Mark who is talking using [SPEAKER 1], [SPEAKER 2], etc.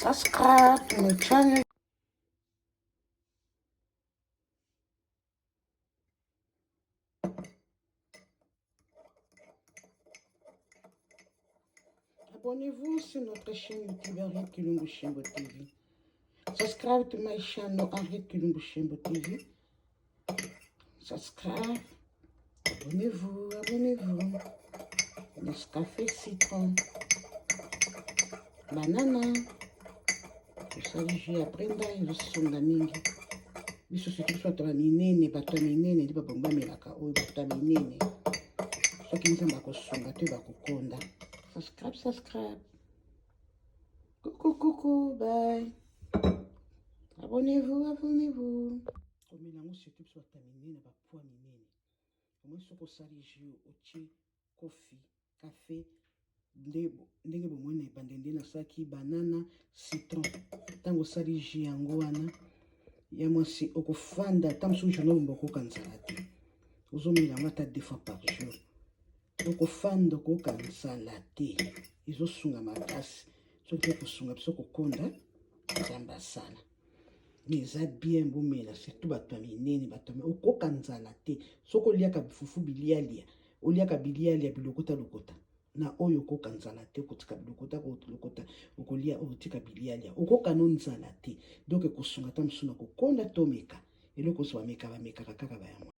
[SPEAKER 1] subscribe to my channel. Abonnez-vous sur notre chaîne YouTube Henriette Kilumbu Shembo TV. Subscribe to my channel Henriette Kilumbu Shembo TV. Subscribe. Abonnez-vous, abonnez-vous. Nescafé citron. Banana. Kusali aprenda ilusonga mingi. Biso surtout soit to minene, bato minene ndi babomba melaka oyo bato minene. Soki nzamba kosunga te bakokonda. Subscribe, subscribe. Coucou, coucou, bye. Abonnez-vous, abonnez-vous. Comme il y a surtout soit minene, ba poids minene. Comment soko sali jus, ochi, coffee, café, ndenge bomone bandende na saki banana, citron. Tango sali jus yango wana. Ya mwasi okofanda tamsu jono mboko kanzala te. Ozomela ngata 2 fois par jour. Okofanda ko kanzala te. Izo sunga makasi. Soki kosunga biso kokonda nzamba sana. Meza bien bomela surtout bato minene bato okoka nzala te. Soko liaka bifufu bilialia, oliaka bilialia bilokota lokota. Na oyo koka nzala te kotika bilokota lokota okolia otika bilialia. Okoka no nzala te. Donc kosunga tamsuna kokonda tomeka. Eloko so bameka kaka ba yango.